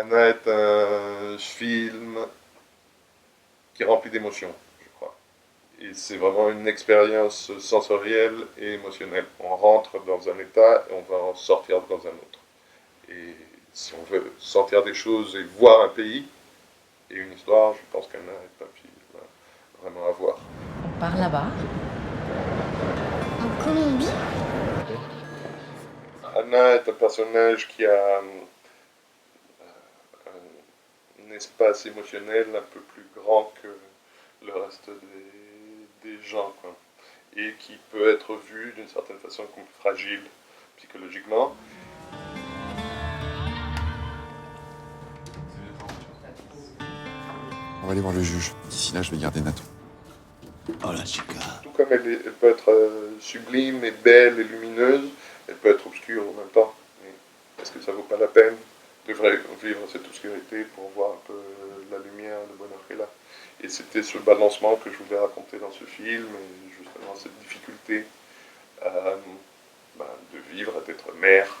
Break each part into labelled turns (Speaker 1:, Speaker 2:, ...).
Speaker 1: Anna est un film qui est rempli d'émotions, je crois. Et c'est vraiment une expérience sensorielle et émotionnelle. On rentre dans un état et on va en sortir dans un autre. Et si on veut sentir des choses et voir un pays et une histoire, je pense qu'Anna est un film vraiment à voir.
Speaker 2: On part là-bas.
Speaker 3: En Colombie?
Speaker 1: Anna est un personnage qui a un espace émotionnel un peu plus grand que le reste des gens, quoi. Et qui peut être vu d'une certaine façon comme fragile psychologiquement.
Speaker 4: On va aller voir le juge. D'ici là, je vais garder Nathan.
Speaker 5: Oh la chica.
Speaker 1: Tout comme elle peut être sublime et belle et lumineuse, elle peut être obscure en même temps. Est-ce que ça vaut pas la peine de vivre cette obscurité pour voir un peu la lumière, le bonheur qu'elle a? Et c'était ce balancement que je voulais raconter dans ce film, et justement cette difficulté de vivre, d'être mère,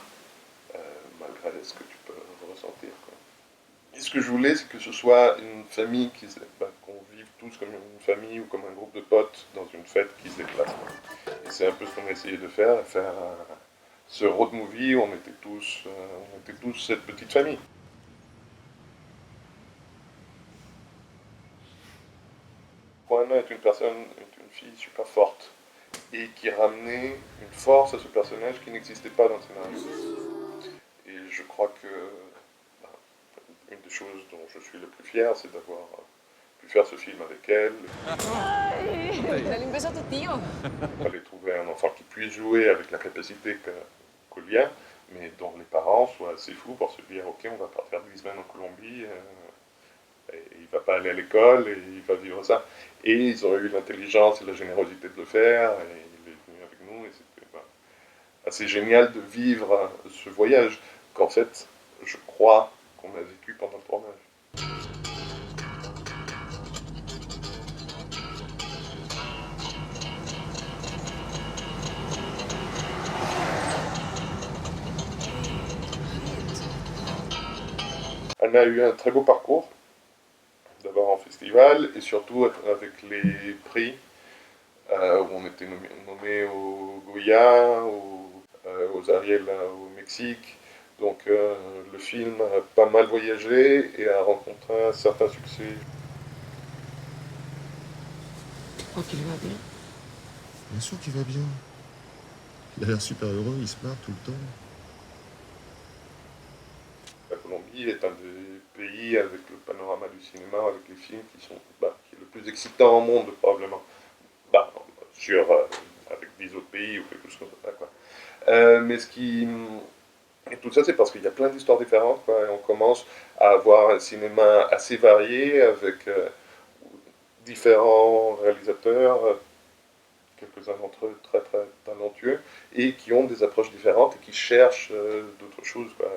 Speaker 1: malgré ce que tu peux ressentir, quoi. Et ce que je voulais, c'est que ce soit une famille qu'on vive tous comme une famille ou comme un groupe de potes dans une fête qui se déplace. Et c'est un peu ce qu'on a essayé de faire ce road movie où on était tous cette petite famille. Anna est une fille super forte et qui ramenait une force à ce personnage qui n'existait pas dans le scénario. Et je crois que une des choses dont je suis le plus fier, c'est d'avoir pu faire ce film avec elle.
Speaker 2: Dale un beso a tu tío.
Speaker 1: Il fallait trouver un enfant qui puisse jouer avec la capacité qu'il y a, mais dont les parents soient assez fous pour se dire ok, on va partir 10 semaines en Colombie, et il va pas aller à l'école et il va vivre ça. Et ils ont eu l'intelligence et la générosité de le faire, et il est venu avec nous, et c'était assez génial de vivre ce voyage qu'en fait, je crois qu'on a vécu pendant le tournage. Elle a eu un très beau parcours, d'abord en festival et surtout avec les prix où on était nommé au Goya, aux Ariel au Mexique. Donc le film a pas mal voyagé et a rencontré un certain succès.
Speaker 2: Tu crois qu'il va bien?
Speaker 4: Bien sûr qu'il va bien. Il a l'air super heureux, il se marre tout le temps.
Speaker 1: La Colombie est un des pays avec le panorama du cinéma, avec les films qui est le plus excitant au monde probablement. Avec 10 autres pays ou quelque chose comme ça, quoi. Et tout ça, c'est parce qu'il y a plein d'histoires différentes, quoi, et on commence à avoir un cinéma assez varié avec différents réalisateurs, quelques-uns d'entre eux très très talentueux, et qui ont des approches différentes et qui cherchent d'autres choses, quoi.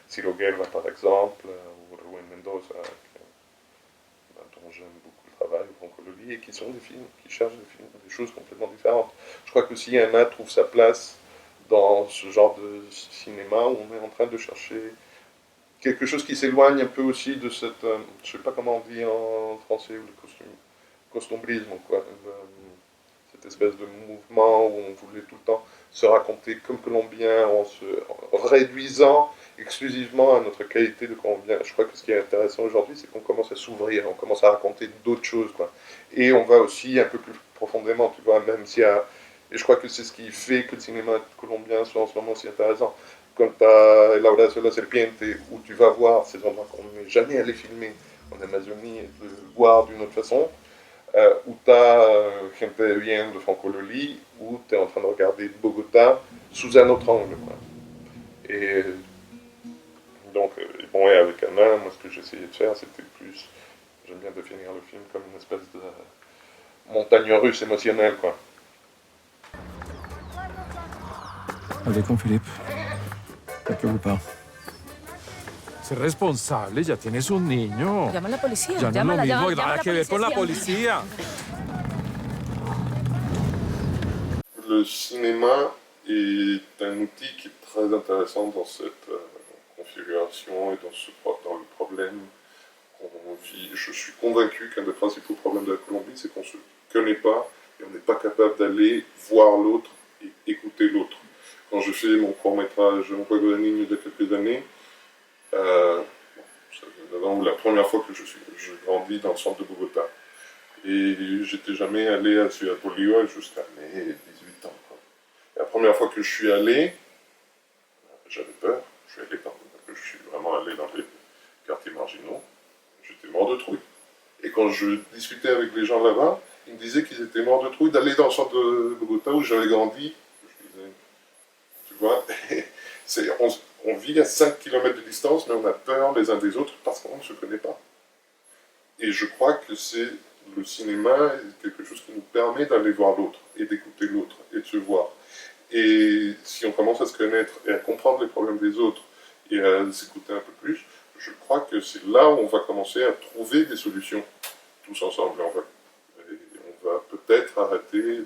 Speaker 1: Ciro Guerra, par exemple, ou Rubén Mendoza, dont j'aime beaucoup le travail, ou Franco Loli, et qui sont des films qui cherchent des choses complètement différentes. Je crois que si Anna trouve sa place dans ce genre de cinéma où on est en train de chercher quelque chose qui s'éloigne un peu aussi de cette, je sais pas comment on dit en français, le costumbrisme, quoi. Cette espèce de mouvement où on voulait tout le temps se raconter comme colombien en se réduisant exclusivement à notre qualité de colombien. Je crois que ce qui est intéressant aujourd'hui, c'est qu'on commence à s'ouvrir, on commence à raconter d'autres choses, quoi. Et on va aussi un peu plus profondément, tu vois, même s'il y a... Et je crois que c'est ce qui fait que le cinéma colombien soit en ce moment si intéressant. Quand tu as Laura de la Serpiente, où tu vas voir ces endroits qu'on n'est jamais allé filmer en Amazonie et de voir d'une autre façon, où tu as Gente Bien de Franco Loli, où tu es en train de regarder Bogota sous un autre angle, quoi. Et donc, bon, et avec Anna, moi ce que j'essayais de faire, c'était plus, j'aime bien définir le film comme une espèce de montagne russe émotionnelle, quoi.
Speaker 6: Hablé con Philippe. Está preocupado.
Speaker 7: Sé responsable, ya tienes un niño.
Speaker 2: Llama a la policía.
Speaker 7: Ya no
Speaker 2: Llámala,
Speaker 7: es lo mismo,
Speaker 2: llama a
Speaker 7: nada
Speaker 2: la
Speaker 7: que ver con la
Speaker 2: policía.
Speaker 7: policía.
Speaker 1: Le cinéma est un outil qui est très intéressant dans cette configuration et dans ce problèmes qu'on vit. Je suis convaincu qu'un des principaux problèmes de la Colombie, c'est qu'on ne se connaît pas et on n'est pas capable d'aller voir l'autre et écouter l'autre. Quand j'ai fait mon court-métrage Un juego de niños il y a quelques années, la première fois que je grandis dans le centre de Bogota. Et j'étais jamais allé à Ciudad Bolívar jusqu'à mes 18 ans. Quoi. Et la première fois que je suis allé, j'avais peur. Je suis vraiment allé dans les quartiers marginaux. J'étais mort de trouille. Et quand je discutais avec les gens là-bas, ils me disaient qu'ils étaient morts de trouille d'aller dans le centre de Bogota où j'avais grandi. Je disais, tu vois, on vit à 5 km de distance, mais on a peur les uns des autres parce qu'on ne se connaît pas. Et je crois que le cinéma est quelque chose qui nous permet d'aller voir l'autre, et d'écouter l'autre, et de se voir. Et si on commence à se connaître et à comprendre les problèmes des autres, et à s'écouter un peu plus, je crois que c'est là où on va commencer à trouver des solutions, tous ensemble. On va peut-être arrêter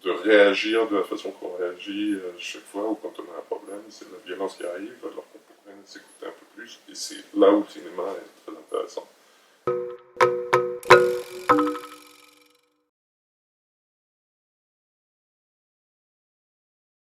Speaker 1: de réagir de la façon qu'on réagit chaque fois ou quand on a un problème, c'est la violence qui arrive, alors qu'on pourrait s'écouter un peu plus, et c'est là où le cinéma est